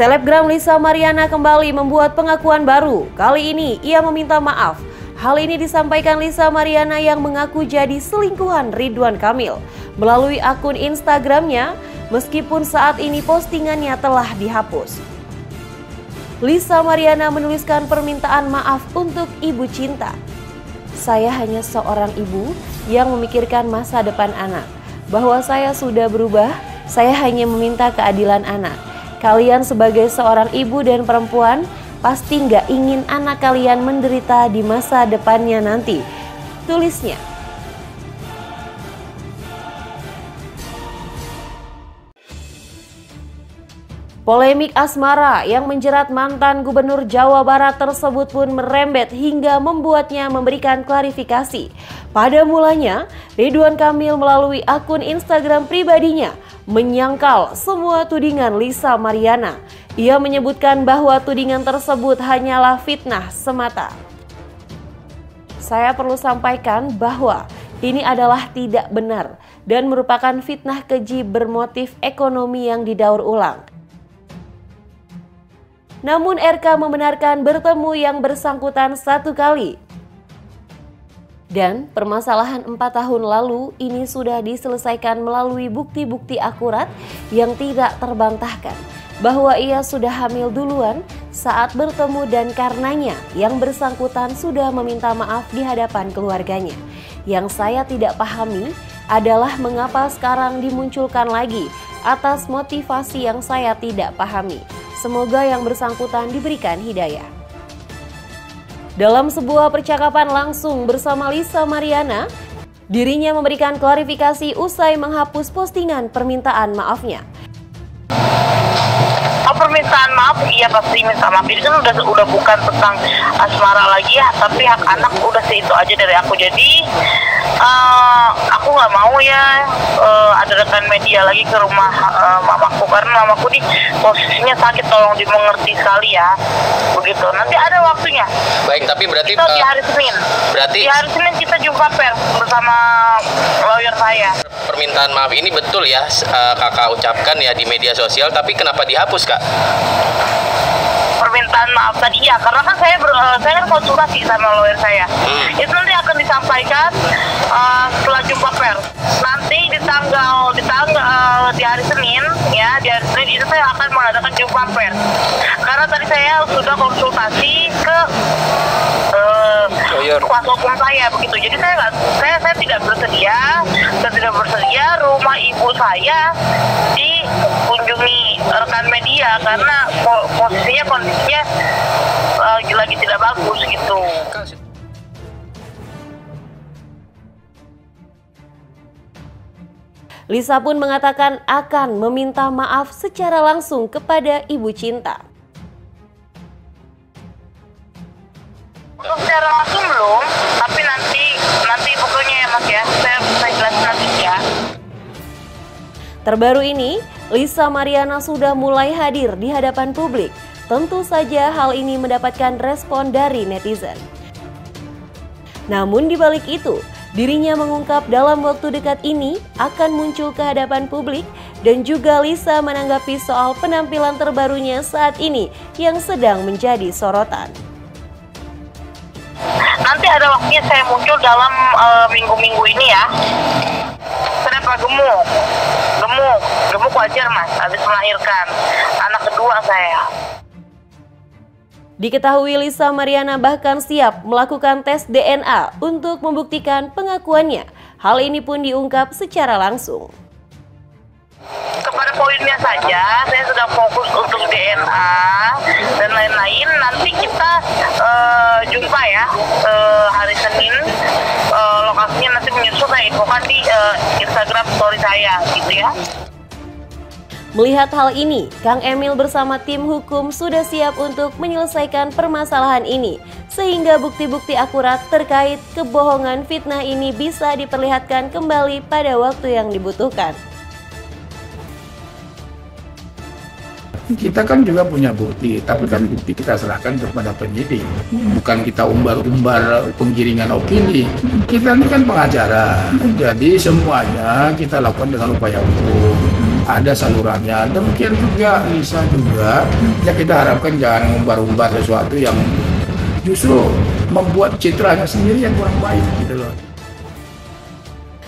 Selebgram Lisa Mariana kembali membuat pengakuan baru. Kali ini ia meminta maaf. Hal ini disampaikan Lisa Mariana yang mengaku jadi selingkuhan Ridwan Kamil melalui akun Instagramnya, meskipun saat ini postingannya telah dihapus. Lisa Mariana menuliskan permintaan maaf untuk ibu cinta. Saya hanya seorang ibu yang memikirkan masa depan anak. Bahwa saya sudah berubah, saya hanya meminta keadilan anak. Kalian sebagai seorang ibu dan perempuan pasti nggak ingin anak kalian menderita di masa depannya nanti, tulisnya. Polemik asmara yang menjerat mantan Gubernur Jawa Barat tersebut pun merembet hingga membuatnya memberikan klarifikasi. Pada mulanya, Ridwan Kamil melalui akun Instagram pribadinya menyangkal semua tudingan Lisa Mariana. Ia menyebutkan bahwa tudingan tersebut hanyalah fitnah semata. Saya perlu sampaikan bahwa ini adalah tidak benar dan merupakan fitnah keji bermotif ekonomi yang didaur ulang. Namun RK membenarkan bertemu yang bersangkutan 1 kali. Dan permasalahan 4 tahun lalu ini sudah diselesaikan melalui bukti-bukti akurat yang tidak terbantahkan. Bahwa ia sudah hamil duluan saat bertemu dan karenanya yang bersangkutan sudah meminta maaf di hadapan keluarganya. Yang saya tidak pahami adalah mengapa sekarang dimunculkan lagi atas motivasi yang saya tidak pahami. Semoga yang bersangkutan diberikan hidayah. Dalam sebuah percakapan langsung bersama Lisa Mariana, dirinya memberikan klarifikasi usai menghapus postingan permintaan maafnya. Permintaan maaf, iya pasti minta maaf. Ini kan udah bukan tentang asmara lagi ya, tapi hak anak udah sih itu aja dari aku. Jadi aku nggak mau ya ada rekan media lagi ke rumah mamaku, karena mamaku di posisinya sakit, tolong dimengerti sekali ya. Begitu. Nanti ada waktunya. Baik, tapi berarti kita di hari Senin. Di hari Senin kita jumpa pers bersama lawyer saya. Permintaan maaf ini betul ya kakak ucapkan ya di media sosial, tapi kenapa dihapus kak? Permintaan maaf tadi ya, karena kan saya kan konsultasi sama lawyer saya. Itu nanti akan disampaikan setelah jumpa pers. Nanti di hari Senin ya, di hari Senin itu saya akan mengadakan jumpa pers. Karena tadi saya sudah konsultasi ke kuasa hukum saya begitu. Jadi saya tidak bersedia rumah ibu saya dikunjungi rekan media karena kondisinya lagi tidak bagus gitu. Lisa pun mengatakan akan meminta maaf secara langsung kepada ibu cinta. Untuk secara langsung belum, tapi nanti pokoknya ya Mas ya, saya jelasin nanti ya. Terbaru ini, Lisa Mariana sudah mulai hadir di hadapan publik. Tentu saja hal ini mendapatkan respon dari netizen. Namun di balik itu, dirinya mengungkap dalam waktu dekat ini akan muncul ke hadapan publik dan juga Lisa menanggapi soal penampilan terbarunya saat ini yang sedang menjadi sorotan. Nanti ada waktunya saya muncul dalam minggu-minggu ini ya. Kenapa gemuk wajar Mas, habis melahirkan anak kedua saya. Diketahui Lisa Mariana bahkan siap melakukan tes DNA untuk membuktikan pengakuannya. Hal ini pun diungkap secara langsung. Kepada poinnya saja, saya sudah fokus untuk DNA dan lain-lain. Nanti kita jumpa ya hari Senin. Lokasinya nanti menyusul saya infokan di Instagram story saya gitu ya. Melihat hal ini, Kang Emil bersama tim hukum sudah siap untuk menyelesaikan permasalahan ini, sehingga bukti-bukti akurat terkait kebohongan fitnah ini bisa diperlihatkan kembali pada waktu yang dibutuhkan. Kita kan juga punya bukti, tapi kan bukti kita serahkan kepada penyidik. Bukan kita umbar-umbar penggiringan opini. Kita ini kan pengacara, jadi semuanya kita lakukan dengan upaya hukum. ada salurannya. Demikian juga Lisa juga, ya kita harapkan jangan umbar-umbar sesuatu yang justru membuat citranya sendiri yang kurang baik gitu loh.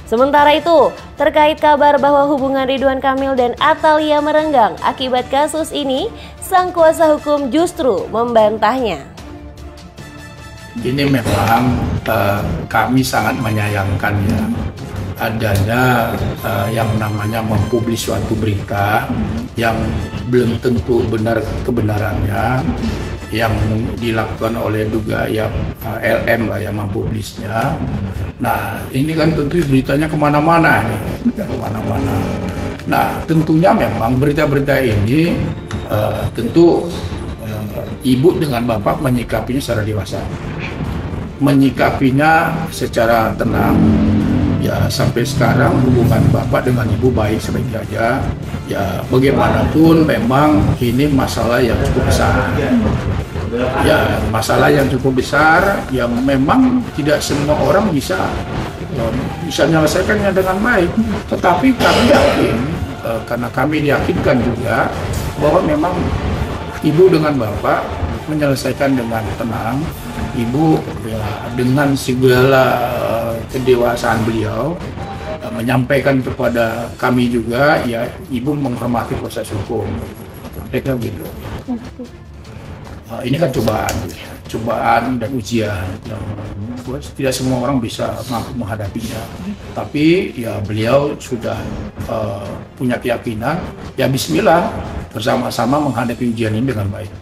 Sementara itu, terkait kabar bahwa hubungan Ridwan Kamil dan Atalia merenggang akibat kasus ini, sang kuasa hukum justru membantahnya. Ini memang kami sangat menyayangkan ya adanya yang namanya mempublis suatu berita yang belum tentu benar kebenarannya, yang dilakukan oleh duga yang LM lah yang mempublisnya. Nah ini kan tentu beritanya kemana-mana nih, kemana-mana. Nah tentunya memang berita-berita ini tentu ibu dengan bapak menyikapinya secara dewasa, menyikapinya secara tenang. Ya sampai sekarang hubungan bapak dengan ibu baik sebaik aja. Ya bagaimanapun memang ini masalah yang cukup besar. Ya masalah yang cukup besar yang memang tidak semua orang bisa menyelesaikannya dengan baik. Tetapi kami yakin, karena kami diyakinkan juga bahwa memang ibu dengan bapak menyelesaikan dengan tenang. Ibu ya, dengan segala kedewasaan beliau menyampaikan kepada kami juga, ya ibu menghormati proses hukum. Mereka gitu. Ini kan cobaan dan ujian. Tidak semua orang bisa mampu menghadapinya. Tapi ya beliau sudah punya keyakinan. Ya Bismillah bersama-sama menghadapi ujian ini dengan baik.